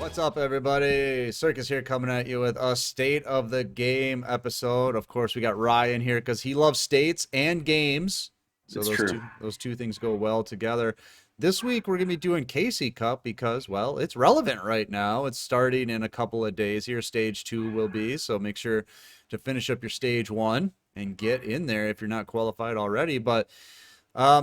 What's up, everybody? Circus here coming at you with a State of the Game episode. Of course, we got Ryan here because he loves states and games. So It's those true. two things go well together. This week we're gonna be doing Casey Cup because, well, it's relevant right now. It's starting in a couple of days here. Stage 2 will be, so make sure to finish up your stage 1 and get in there if you're not qualified already. But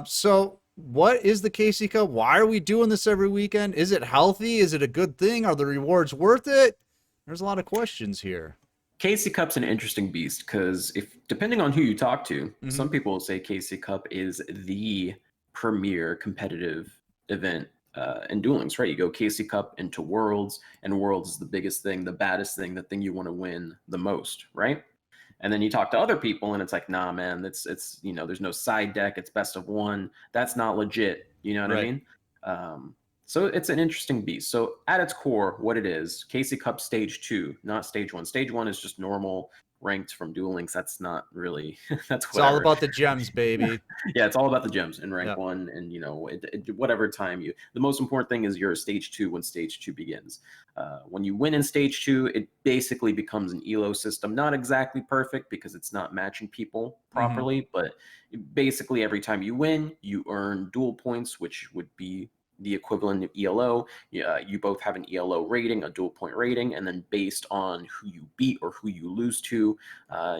so what is the KC Cup? Why are we doing this every weekend? Is it healthy? Is it a good thing? Are the rewards worth it? There's a lot of questions here. Casey Cup's an interesting beast because if depending on who you talk to, Hmm. some people will say Casey Cup is the premier competitive event in Duel Links, right? You go Casey Cup into Worlds, and Worlds is the biggest thing, the baddest thing, the thing you want to win the most, right? And then you talk to other people, and it's like, nah, man, it's there's no side deck, it's best of one. That's not legit. You know what I Right. mean? Um, so it's an interesting beast. So at its core, what it is, Casey Cup Stage 2, not Stage 1. Stage 1 is just normal ranked from Duel Links. That's not really that's It's all whatever. about the gems, baby. Yeah, it's all about the gems in rank Yeah. 1, and whatever time you. The most important thing is you're a Stage 2 when Stage 2 begins. When you win in Stage 2, it basically becomes an elo system. Not exactly perfect because it's not matching people Hmm. properly, but basically every time you win, you earn dual points, which would be the equivalent of ELO. You both have an ELO rating, a dual point rating, and then based on who you beat or who you lose to,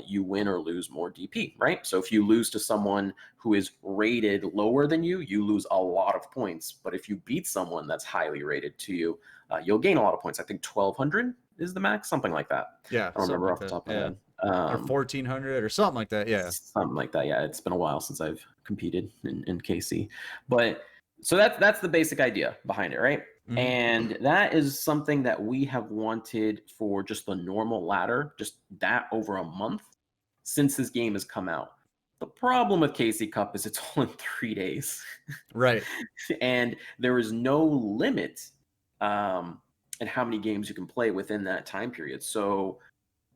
you win or lose more DP, right? So if you lose to someone who is rated lower than you lose a lot of points. But if you beat someone that's highly rated to you, you'll gain a lot of points. I think 1,200 is the max, something like that. Yeah, I don't something remember like off the that. top of my Yeah. head. Or 1400 or something like that. Yeah. Something like that. Yeah, it's been a while since I've competed in KC, but so that's the basic idea behind it, right? Hmm. And that is something that we have wanted for just the normal ladder, just that over a month since this game has come out. The problem with KC Cup is it's all in 3 days, Right. and there is no limit in how many games you can play within that time period. So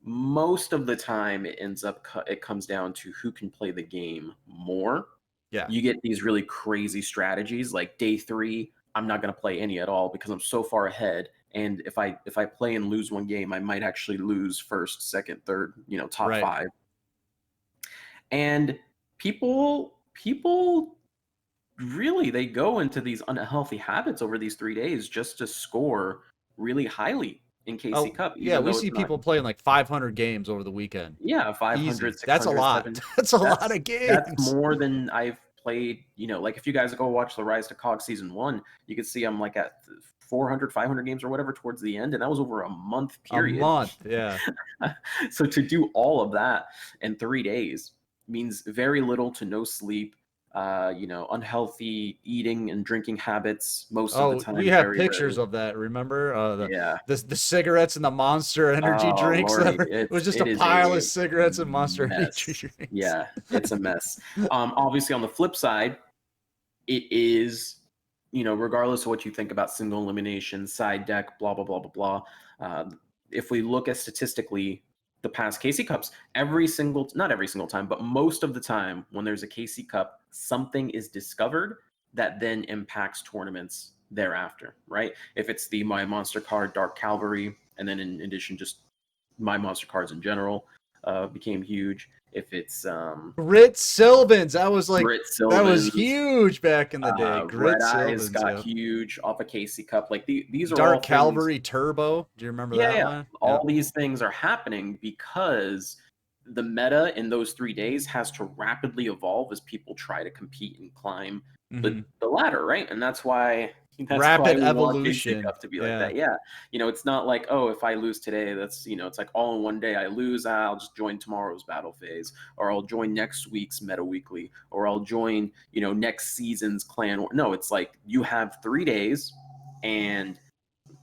most of the time it comes down to who can play the game more. Yeah. You get these really crazy strategies like day 3, I'm not going to play any at all because I'm so far ahead, and if I play and lose one game, I might actually lose first, second, third, top Right. 5. And people really, they go into these unhealthy habits over these 3 days just to score really highly in KC Oh, Cup, yeah. even We though see it's not. people playing like 500 games over the weekend. Yeah, 500, Easy. That's a 600, lot. 7. That's a lot That's of that's games. more than I've played, like if you guys go watch the Rise to Cog season 1, you can see I'm like at 400, 500 games or whatever towards the end, and that was over a month A period. month. Yeah. So to do all of that in 3 days means very little to no sleep, unhealthy eating and drinking habits most of the Oh, we time, have very pictures rarely. of that. Remember Yeah. the cigarettes and the Monster Energy Oh drinks that lordy, were, it was just a it is pile of a cigarettes and Monster Energy mess. drinks. Yeah, it's a mess. Obviously, on the flip side, it is, regardless of what you think about single elimination, side deck, blah blah blah blah blah. Uh, if we look at statistically the past KC Cups, not every single time, but most of the time when there's a KC Cup, something is discovered that then impacts tournaments thereafter, right? If it's the My Monster card, Dark Cavalry, and then in addition, just My Monster cards in general became huge. If it's Grit Sylvans. Grit That was Sylvans, huge back in the day. Red Grit Eyes Sylvans, got yeah. huge off a Casey Cup. Like these are all Dark things. Cavalry Turbo. Do you remember Yeah, that yeah. one? Yeah. All these things are happening because the meta in those 3 days has to rapidly evolve as people try to compete and climb Hmm. the ladder, right? And that's why Rapid we want KC evolution. Cup to be like Yeah. that. Yeah. It's not like, oh, if I lose today, that's it's like all in one day I lose, I'll just join tomorrow's battle phase, or I'll join next week's meta weekly, or I'll join, next season's clan. No, it's like you have 3 days, and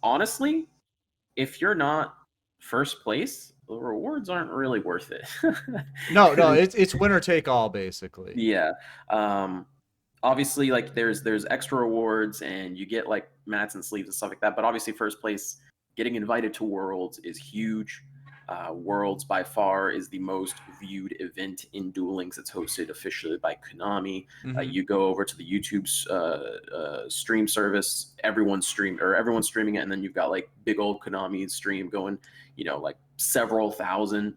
honestly, if you're not first place, the rewards aren't really worth it. No, no, 'Cause it's winner take all basically. yeah. Um, Obviously, like there's extra rewards and you get like mats and sleeves and stuff like that. But obviously, first place, getting invited to Worlds is huge. Worlds by far is the most viewed event in Duel Links. It's hosted officially by Konami. Hmm. You go over to the YouTube's stream service, everyone's streaming it, and then you've got like big old Konami stream going, like several thousand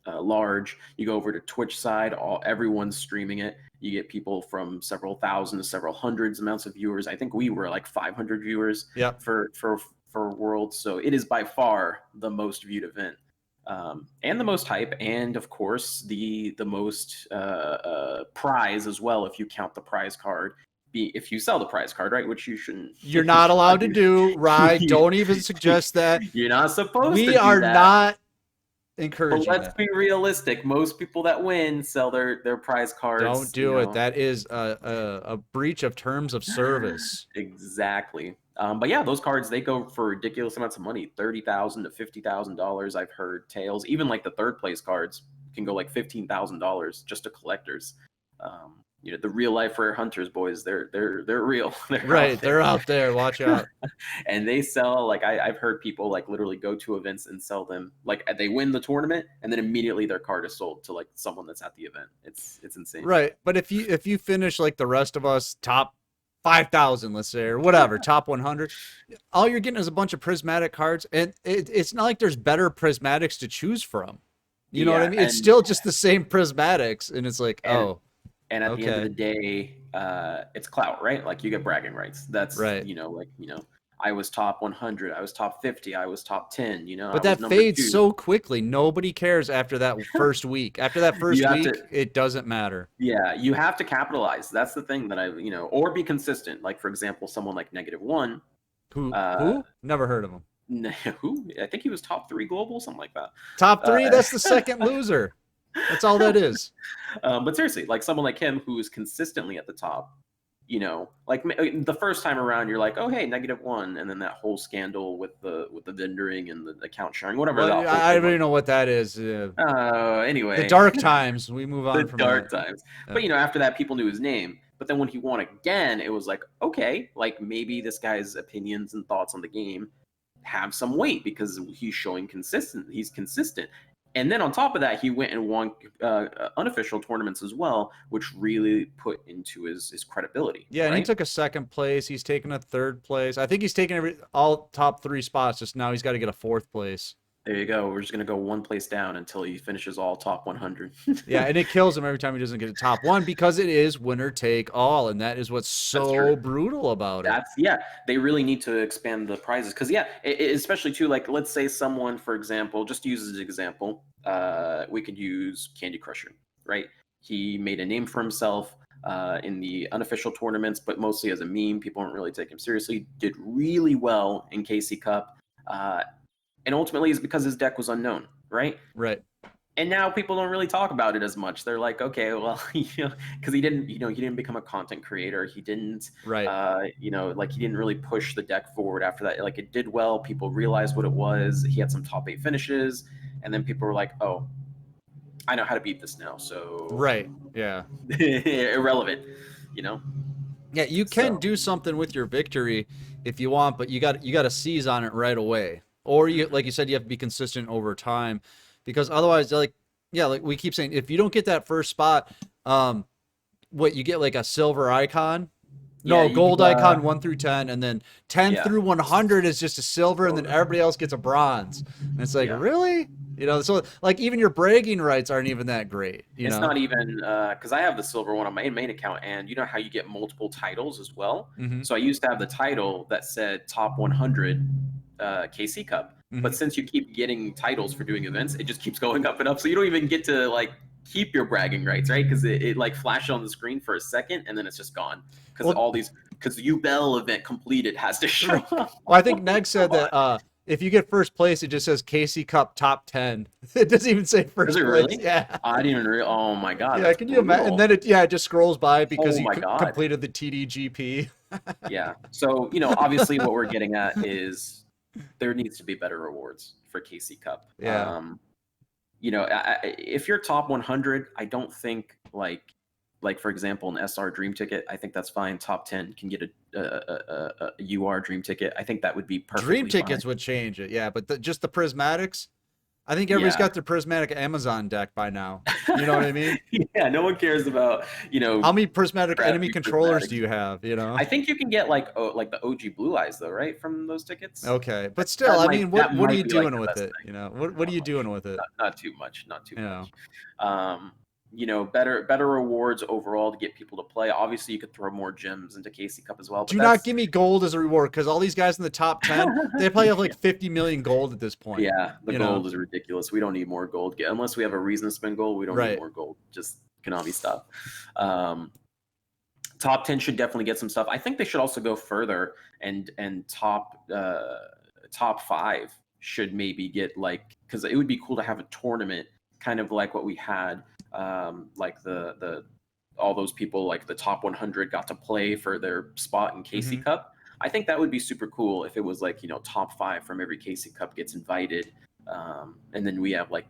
large. You go over to Twitch side, everyone's streaming it. You get people from several thousand to several hundreds amounts of viewers. I think we were like 500 viewers Yep. for Worlds. So it is by far the most viewed event, and the most hype, and of course the most prize as well, if you count the prize card. If you sell the prize card, right, which you shouldn't. You're not allowed to do, right? Don't even suggest that. You're not supposed to We do are that. not But encouraging let's that. be realistic. Most people that win sell their prize cards. Don't do it. That is a breach of terms of service. Exactly. But yeah, those cards, they go for ridiculous amounts of money, $30,000 to $50,000. I've heard tales. Even like the third place cards can go like $15,000 just to collectors. The real life rare hunters, boys, they're real. They're out there. Watch out. And they sell, like, I've heard people like literally go to events and sell them. Like, they win the tournament and then immediately their card is sold to like someone that's at the event. It's insane. Right. But if you finish like the rest of us, top 5,000, let's say, or whatever, top 100, all you're getting is a bunch of prismatic cards, and it's not like there's better prismatics to choose from. You know what I mean? It's still just the same prismatics, and it's like, and at the end of the day, it's clout, right? Like, you get bragging rights. That's right. I was top 100, I was top 50, I was top 10. But that fades so quickly. Nobody cares after that first week. After that first week, it doesn't matter. Yeah, you have to capitalize. That's the thing that or be consistent. Like, for example, someone like -1. Who? Never heard of him. Who? I think he was top 3 global, something like that. Top 3? That's the second loser. That's all that is. But seriously, like someone like him who is consistently at the top, like the first time around, you're like, oh, hey, -1. And then that whole scandal with the vendoring and the account sharing, whatever. Well, I don't even know what that is. Anyway. The dark times. We move on from dark times. Yeah. But, after that, people knew his name. But then when he won again, it was like, okay, like maybe this guy's opinions and thoughts on the game have some weight because he's showing he's consistent. And then on top of that, he went and won unofficial tournaments as well, which really put into his credibility. Yeah, and he took a second place. He's taken a third place. I think he's taken all top 3 spots. Just now he's got to get a 4th place. There you go. We're just going to go one place down until he finishes all top 100. Yeah, and it kills him every time he doesn't get a top 1 because it is winner take all, and that is what's so brutal about it. They really need to expand the prizes because, especially too, like, let's say someone, for example, just use as an example, we could use Candy Crusher, right? He made a name for himself in the unofficial tournaments, but mostly as a meme. People don't really take him seriously. Did really well in KC Cup. And ultimately it's because his deck was unknown, right? Right. And now people don't really talk about it as much. They're like, okay, well, because he didn't become a content creator. He didn't, like he didn't really push the deck forward after that. Like, it did well. People realized what it was. He had some top 8 finishes, and then people were like, oh, I know how to beat this now. So right, yeah, irrelevant, Yeah, you can do something with your victory if you want, but you got to seize on it right away. Or you, like you said, you have to be consistent over time, because otherwise, like we keep saying, if you don't get that first spot, what you get, like a silver icon, gold icon 1 through 10, and then 10 through 100 is just a silver, and then everybody else gets a bronze. And it's like, really? So like even your bragging rights aren't even that great. It's not even because I have the silver one on my main account, and you know how you get multiple titles as well. Mm-hmm. So I used to have the title that said top 100 KC Cup, but since you keep getting titles for doing events, it just keeps going up and up. So you don't even get to like keep your bragging rights, right? Because it like flashes on the screen for a second and then it's just gone. Because because the UBell event completed has to show up. Well, I think Neg said that if you get first place, it just says KC Cup top 10. It doesn't even say first place. Really? Yeah. I didn't even oh my god. Yeah, can you imagine? And then it just scrolls by because he God. completed the TDGP. Yeah. So, obviously what we're getting at is there needs to be better rewards for KC Cup. Yeah. If you're top 100, I don't think like for example, an SR Dream Ticket, I think that's fine. Top 10 can get a UR Dream Ticket. I think that would be perfect. Dream Tickets would change it, yeah. But just the prismatics, I think everybody's Yeah. got their prismatic Amazon deck by now. You know what I mean? Yeah, no one cares about, How many prismatic enemy crappy controllers do prismatics. you have? You know? I think you can get like the OG Blue Eyes though, right? From those tickets. Okay, but still, I mean, That what are you might be like doing the with best it? thing. You know, what are Not you much. doing with it? Not too much. Not too You know, much. Better rewards overall to get people to play. Obviously, you could throw more gems into KC Cup as well, but do not that's give me gold as a reward because all these guys in the top 10, they probably have like 50 million gold at this point. yeah, the You know, gold is ridiculous. We don't need more gold. Unless we have a reason to spend gold, we don't need right? more gold. Just Konami stuff. Um, top 10 should definitely get some stuff. I think they should also go further and top 5 should maybe get like, because it would be cool to have a tournament kind of like what we had, like the all those people like the top 100 got to play for their spot in KC Hmm. Cup. I think that would be super cool if it was like, top 5 from every KC Cup gets invited. And then we have like,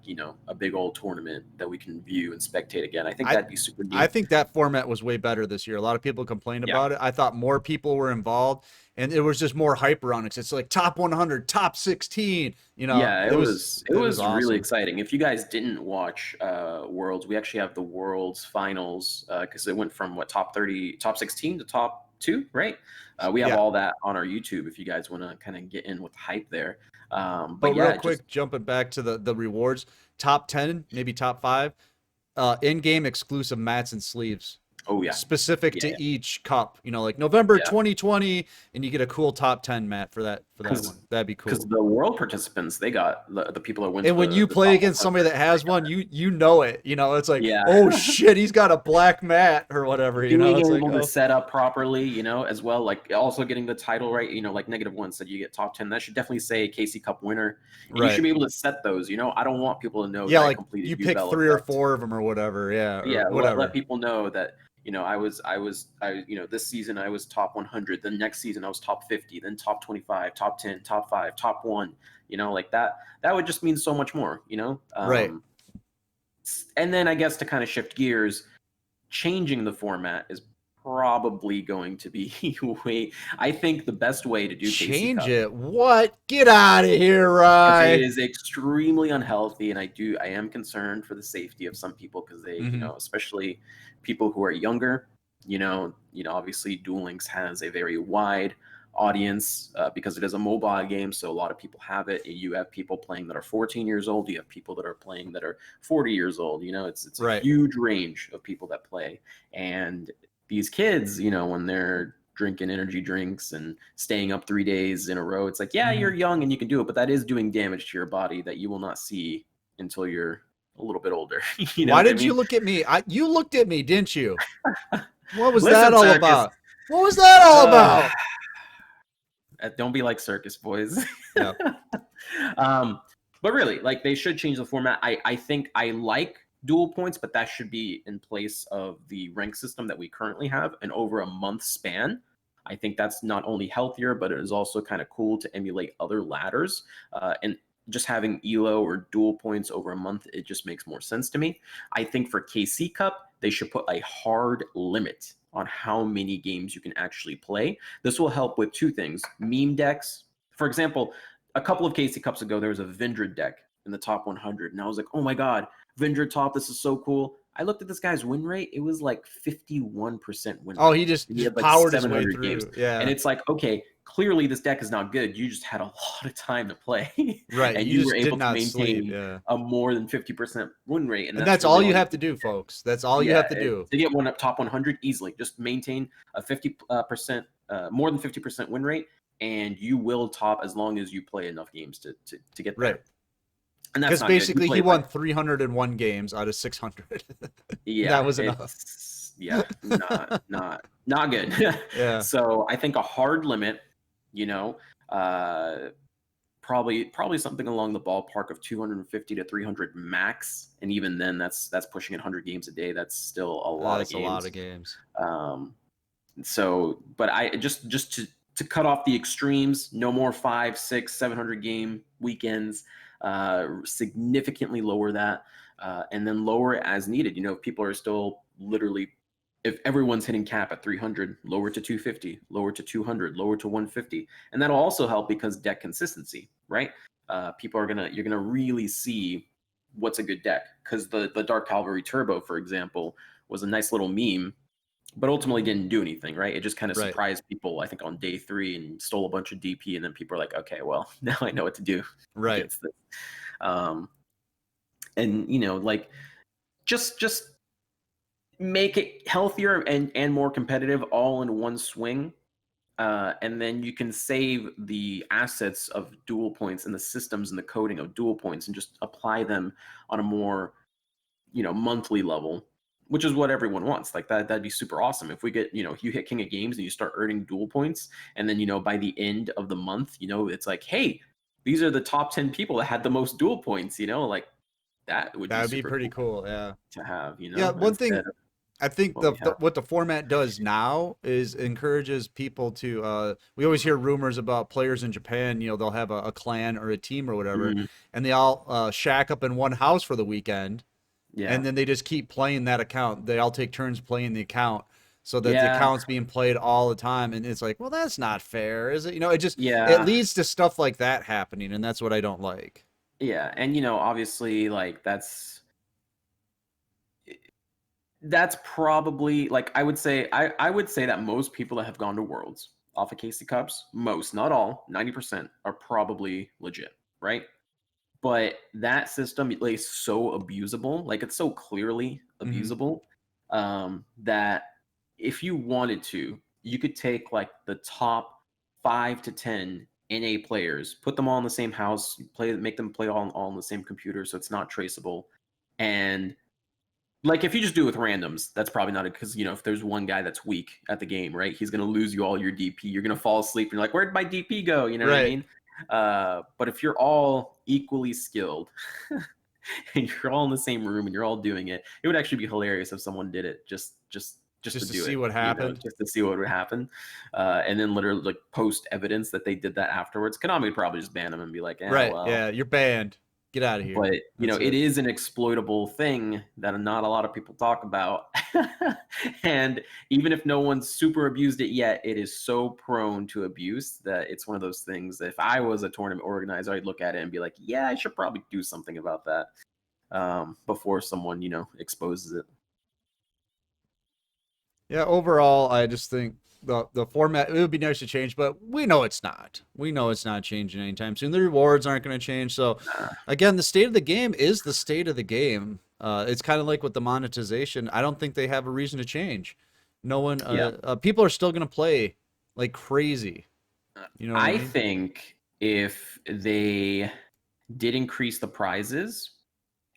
a big old tournament that we can view and spectate again. I think I that'd be super I neat. think that format was way better this year. A lot of people complained Yeah. about it. I thought more people were involved, and it was just more hype around it. It's like top 100, top 16. You know, Yeah, it was it it was was really awesome. exciting. If you guys didn't watch Worlds, we actually have the Worlds finals because it went from what top 30, top 16 to top 2, right? We have Yeah, all that on our YouTube if you guys want to kind of get in with the hype there. but But real yeah, just quick, jumping back to the rewards, top 10, maybe top 5, in-game exclusive mats and sleeves oh yeah, specific yeah, to each cup. You know, like November yeah. 2020, and you get a cool top 10 mat for that Because one. That'd be because cool. the world participants, they got the people that went to And when you the play top against 100. somebody that They has got one, you know it. You know, it's like, yeah. oh shit, he's got a black mat or whatever. You know, Being it's like, able to oh, set up properly, as well, like also getting the title right, like -1 said you get top 10. That should definitely say KC Cup winner. And you should right. be able to set those, I don't want people to know Yeah, that I like completed you pick Duvel 3 or 4 effect. of them or whatever. Yeah, or Yeah, let whatever. people know that, this season I was top 100, the next season I was top 50, then top 25, top 10, top 5, top 1, like that. That would just mean so much more. Right. And then I guess to kind of shift gears, changing the format is probably going to be way. I think the best way to do KC Change Cup, it. What? Get out of here, because it Rye. is extremely unhealthy, and I am concerned for the safety of some people because they, Hmm. especially people who are younger. Obviously, Duel Links has a very wide audience because it is a mobile game, so a lot of people have it. You have people playing that are 14 years old. You have people that are playing that are 40 years old. It's a Right. huge range of people that play, and these kids, when they're drinking energy drinks and staying up 3 days in a row, it's like, yeah, Hmm. you're young and you can do it, but that is doing damage to your body that you will not see until you're a little bit older. You know Why what I did you mean? look at me? You looked at me, didn't you? What was that Listen, all Circus. about? What was that all Uh, about? don't be like Circus boys. Yeah. um, but really, like they should change the format. I think I like dual points, but that should be in place of the rank system that we currently have, and over a month span. I think that's not only healthier, but it is also kind of cool to emulate other ladders. And just having elo or dual points over a month, it just makes more sense to me. I think for KC Cup, they should put a hard limit on how many games you can actually play. This will help with two things: meme decks. For example, a couple of KC Cups ago, there was a Vindred deck in the top 100, and I was like, oh my god, Vindred top, this is so cool. I looked at this guy's win rate; it was like 51% win Oh, rate. he just He had like powered his way 700 games, through. and Yeah. it's like, okay, clearly this deck is not good. You just had a lot of time to play, Right. and You you were just did able to not sleep. maintain Yeah. a more than 50% win rate, and And that's that's really all you all you have to can do, get. folks. That's all you Yeah, have to do. to get one up top 100 easily, just maintain a 50% more than 50% win rate, and you will top as long as you play enough games to get Right. there. And that's Because not good. You basically he played like won 301 games out of 600. yeah, That was enough. it's yeah, not good. Yeah. So I think a hard limit, you know, uh, probably something along the ballpark of 250 to 300 max, and even then, that's pushing it 100 games a day. That's still a lot of That's a lot games. of games. Um, but I just to cut off the extremes, no more 5, 6, 700 game weekends. Significantly lower that, and then lower it as needed. If people are still literally, if everyone's hitting cap at 300, lower to 250, lower to 200, lower to 150, and that'll also help because deck consistency, right? you're gonna really see what's a good deck, because the Dark Cavalry Turbo, for example, was a nice little meme, but ultimately didn't do anything, right? It just kind of Right. surprised people, I think, on day 3 and stole a bunch of DP, and then people are like, okay, well, now I know what to do Right. against this. Um, and like, just make it healthier and more competitive all in one swing. And then you can save the assets of dual points and the systems and the coding of dual points and just apply them on a more monthly level, which is what everyone wants. Like that'd be super awesome if we get, if you hit King of Games and you start earning dual points, and then by the end of the month, it's like, hey, these are the top 10 people that had the most dual points. Like that would That be would be super pretty cool cool. Yeah. to have. Yeah. One Instead thing of I think what we have. what the format does now is encourages people to. We always hear rumors about players in Japan. They'll have a clan or a team or whatever, Mhm. and they all shack up in one house for the weekend, Yeah, and then they just keep playing that account. They all take turns playing the account, so that the yeah, account's being played all the time. And it's like, well, that's not fair, is it? It yeah, leads to stuff like that happening, and that's what I don't like. yeah. And obviously, like that's probably, like, I would say that most people that have gone to Worlds off of KC Cups, most, not all, 90% are probably legit, right? But that system is so abusable, like it's so clearly Hmm. abusable, that if you wanted to, you could take like the top 5 to 10 NA players, put them all in the same house, make them play all on the same computer, so it's not traceable. And like, if you just do it with randoms, that's probably not it, because if there's one guy that's weak at the game, right, he's gonna lose you all your DP. You're gonna fall asleep, and you're like, "Where'd my DP go?" You know what I Right. mean? But if you're all equally skilled and you're all in the same room and you're all doing it, it would actually be hilarious if someone did it just to Just to do see it, what happened. just to see what would happen, and then literally like post evidence that they did that afterwards. Konami would probably just ban them and be like, "Yeah, Right. well." Yeah. You're banned. Get out of here. But That's it it. is an exploitable thing that not a lot of people talk about. And even if no one's super abused it yet, it is so prone to abuse that it's one of those things that if I was a tournament organizer, I'd look at it and be like, yeah, I should probably do something about that, before someone exposes it. Yeah, overall, I just think the format, it would be nice to change, but we know it's not. We know it's not changing anytime soon. The rewards aren't going to change. So, Nah. again, the state of the game is the state of the game. It's kind of like with the monetization. I don't think they have a reason to change. No one, Yeah. people are still going to play like crazy. You know what I I mean? think if they did increase the prizes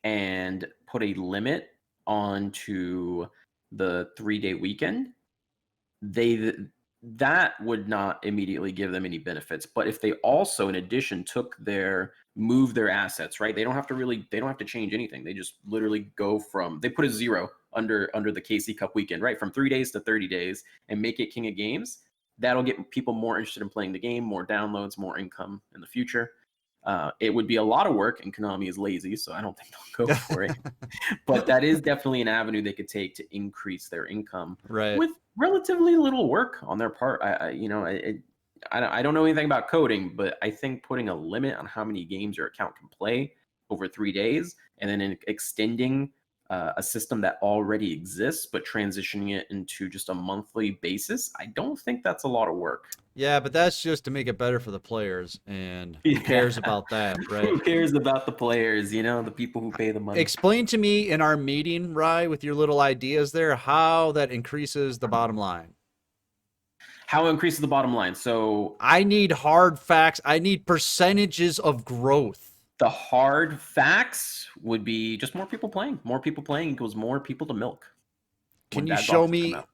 and put a limit onto the 3-day weekend, they that would not immediately give them any benefits. But if they also, in addition, move their assets, right, they don't have to change anything. They just literally they put a 0 under the KC Cup weekend, right, from 3 days to 30 days, and make it King of Games. That'll get people more interested in playing the game, more downloads, more income in the future. It would be a lot of work, and Konami is lazy, so I don't think they'll go for it. But that is definitely an avenue they could take to increase their income Right. with relatively little work on their part. I don't know anything about coding, but I think putting a limit on how many games your account can play over 3 days, and then extending a system that already exists, but transitioning it into just a monthly basis, I don't think that's a lot of work. Yeah, but that's just to make it better for the players. And who cares Yeah. about that, right? Who cares about the players, the people who pay the money? Explain to me in our meeting, Rye, with your little ideas there, how that increases the bottom line. How it increases the bottom line. So I need hard facts. I need percentages of growth. the hard facts would be just more people playing. More people playing equals more people to milk when Can you bad show boxes come me out.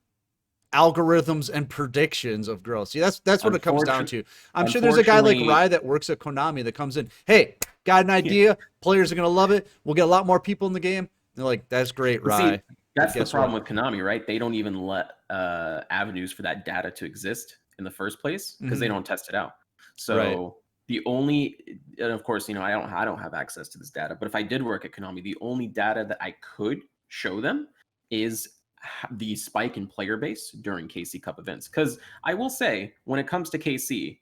algorithms and predictions of growth? See, that's what it comes down Unfortunately, to. I'm sure there's a guy like unfortunately, Rye that works at Konami that comes in, hey, got an idea. Players are going to love it. We'll get a lot more people in the game. They're like, that's great, but see, Rye. But that's the guess problem what? with Konami, right? They don't even let avenues for that data to exist in the first place because they Hmm. don't test it out. Right. So and of course, I don't have access to this data, but if I did work at Konami, the only data that I could show them is the spike in player base during KC Cup events. Because I will say, when it comes to KC,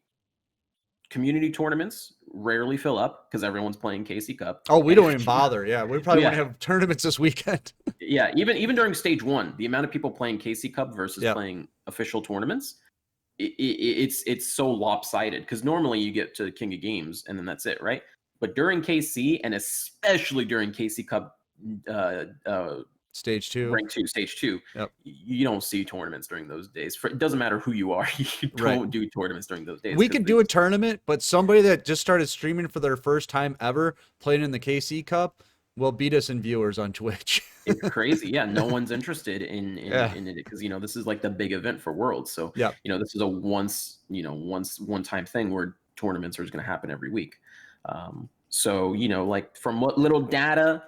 community tournaments rarely fill up because everyone's playing KC Cup. Oh, we And don't even bother. Yeah, we probably want yeah, to have tournaments this weekend. yeah, even during stage one, the amount of people playing KC Cup versus Yeah, playing official tournaments, it's so lopsided because normally you get to King of Games and then that's it, right? But during KC and especially during KC Cup stage 2. rank two, stage two, Yep. you don't see tournaments during those days. It doesn't matter who you are, you Right. don't do tournaments during those days We because can do a tournament, but somebody that just started streaming for their first time ever playing in the KC Cup will beat us in viewers on Twitch. it's crazy. Yeah, no one's interested Yeah. in it because this is like the big event for Worlds. So Yep. this is a one time thing where tournaments are going to happen every week. So like from what little data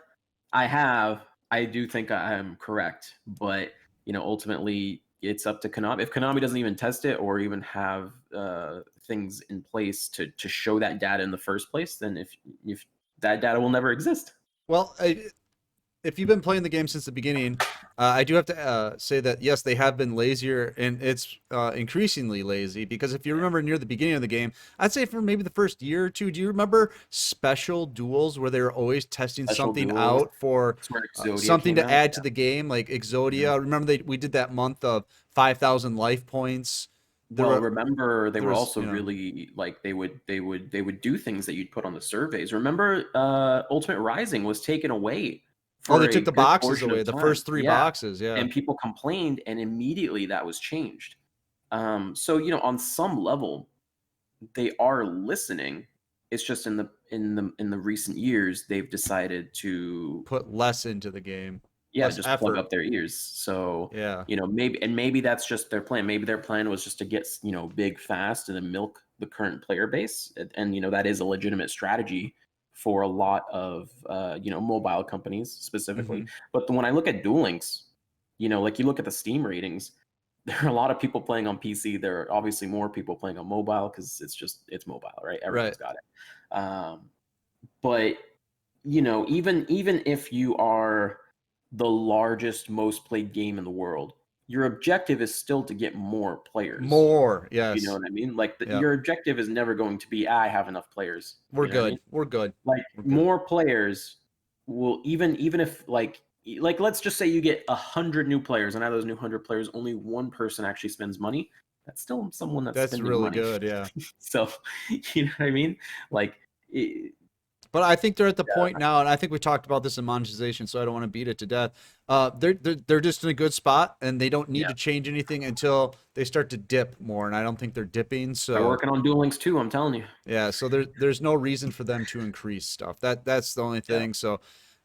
I have, I do think I am correct, but ultimately it's up to Konami. If Konami doesn't even test it or even have things in place to show that data in the first place, then if that data will never exist. Well, if you've been playing the game since the beginning, I do have to say that yes, they have been lazier, and it's increasingly lazy. Because if you remember near the beginning of the game, I'd say for maybe the first year or two, do you remember special duels where they were always testing Special something duels. out for That's where Exodia something came to out. add to the game, like Exodia? Remember we did that month of 5,000 life points. Well, remember they there were was also really like they would do things that you'd put on the surveys. Remember, Ultimate Rising was taken away oh, they for a took the good boxes portion of away, the time. first 3 Yeah, boxes. Yeah. and people complained, and immediately that was changed. So on some level, they are listening. It's just in the recent years they've decided to Put less into the game, yeah, less just plug effort. up their ears. So, Yeah. maybe that's just their plan. Maybe their plan was just to get, big fast and then milk the current player base. And that is a legitimate strategy for a lot of, mobile companies specifically. Hmm. But when I look at Duel Links, like you look at the Steam ratings, there are a lot of people playing on PC. There are obviously more people playing on mobile because it's mobile, right? Right. Everyone's got it. But even if you are the largest, most played game in the world, your objective is still to get more players. More. You know Yes. what I mean? Like Yeah. your objective is never going to be, I have enough players. We're You know what I mean? good. We're good. Like We're good. more players will even if like let's just say you get 100 new players, and out of those new 100 players, only one person actually spends money. That's still someone that's That's spending really money. good. Yeah. So, you know what I mean? Like, it, But I think they're at the yeah, point now, and I think we talked about this in monetization, so I don't want to beat it to death. They're just in a good spot, and they don't need yeah. to change anything until they start to dip more, and I don't think they're dipping. They're So working on Duel Links too. I'm telling you. yeah, so there's no reason for them to increase stuff. That's the only Yeah. thing. So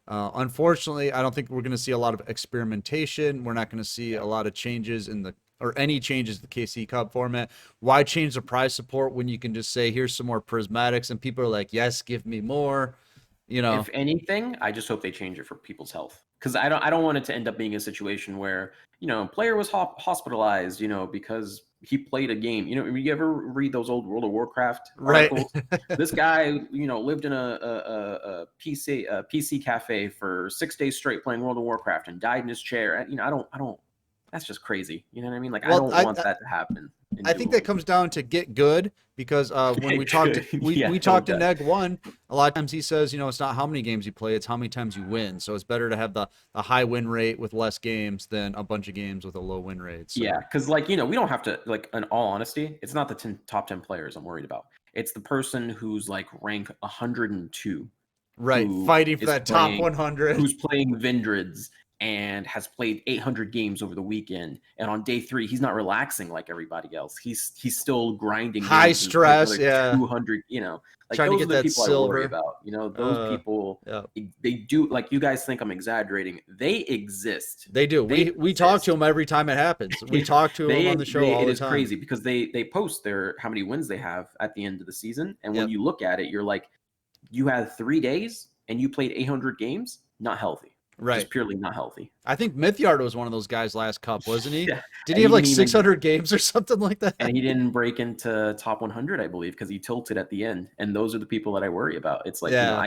unfortunately, I don't think we're going to see a lot of experimentation. We're not going to see Yeah. a lot of changes in the or any changes to the KC Cup format. Why change the prize support when you can just say here's some more prismatics and people are like, yes, give me more. You know, If anything, I just hope they change it for people's health, because I don't want it to end up being a situation where a player was hospitalized, because he played a game. You ever read those old World of Warcraft right? articles? This guy, lived in a PC cafe for 6 days straight playing World of Warcraft and died in his chair. I don't. That's just crazy. You know what I mean? Like I Well, don't want that to happen in I think Duel that Links. comes down to get good because when we talked Yeah, we no talked to doubt. Neg one, a lot of times he says, it's not how many games you play, it's how many times you win. So it's better to have the high win rate with less games than a bunch of games with a low win rate. So Yeah, because we don't have to, like, in all honesty, it's not the top 10 players I'm worried about. It's the person who's like rank 102 right, who fighting for is that top playing 100. who's playing Vindrids and has played 800 games over the weekend. And on day 3, he's not relaxing like everybody else. He's still grinding High games and playing stress, another yeah, 200. Like trying to those are get the that people I worry silver. about. Those people, Yeah, they do, like, you guys think I'm exaggerating. They exist. they do. They We talk to exist. them every time it happens. We talk to them on the show all It the is time. crazy because they post their how many wins they have at the end of the season, and when Yep, you look at it, you're like, you had 3 days and you played 800 games. Not healthy, right. just purely not healthy. I think Mythyard was one of those guys last cup, wasn't he? Yeah, Did he and have like 600 games or something like that? he didn't break into top 100, I believe, because he tilted at the end. And those are the people that I worry about. It's like, Yeah,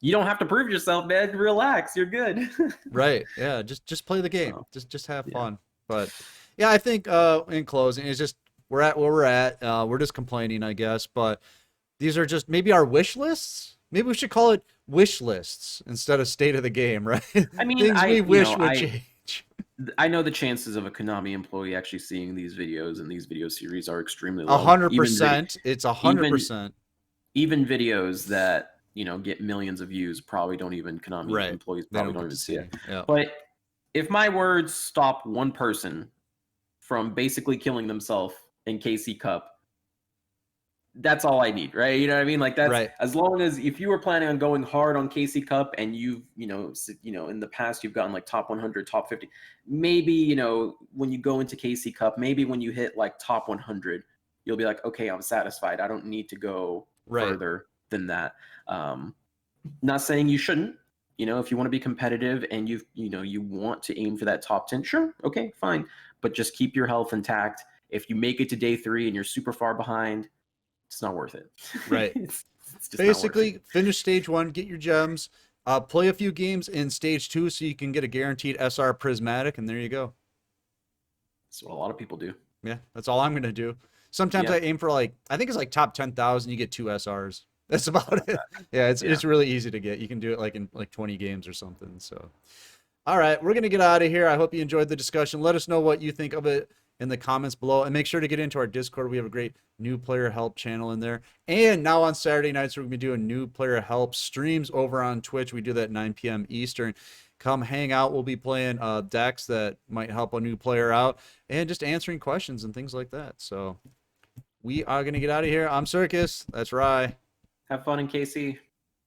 you don't have to prove yourself, man. Relax, you're good. right. Yeah, just play the game. So Just have yeah, fun. But yeah, I think in closing, it's just we're at where we're at. We're just complaining, I guess. But These are just maybe our wish lists. Maybe we should call it wish lists instead of state of the game, right? I mean, Things we wish would change. I know the chances of a Konami employee actually seeing these videos and these video series are extremely A low. hundred percent. It's Even 100%. even videos that get millions of views probably don't even Konami Right. employees They probably don't don't get to even see see. it. Yeah. But if my words stop one person from basically killing themselves in KC Cup, that's all I need, right? You know what I mean? Like that's Right. as long as if you were planning on going hard on KC Cup and you've, in the past you've gotten like top 100, top 50, maybe, when you go into KC Cup, maybe when you hit like top 100, you'll be like, okay, I'm satisfied. I don't need to go Right. further than that. Not saying you shouldn't. If you want to be competitive and you want to aim for that top 10, sure, okay, fine. But just keep your health intact. If you make it to day 3 and you're super far behind, it's not worth it. Right. It's just not worth it. Basically, finish stage 1, get your gems, play a few games in stage 2 so you can get a guaranteed SR prismatic, and there you go. That's what a lot of people do. Yeah, that's all I'm gonna do. Sometimes Yeah. I aim for like I think it's like top 10,000. You get 2 SRs. That's about it. Yeah, it's Yeah. it's really easy to get. You can do it like in like 20 games or something. So, all right, we're gonna get out of here. I hope you enjoyed the discussion. Let us know what you think of it in the comments below, and make sure to get into our Discord. We have a great new player help channel in there. And now on Saturday nights, we're gonna be doing new player help streams over on Twitch. We do that at 9 p.m. Eastern. Come hang out. We'll be playing decks that might help a new player out, and just answering questions and things like that. So we are gonna get out of here. I'm Circus. That's Rye. Have fun in KC.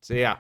See ya.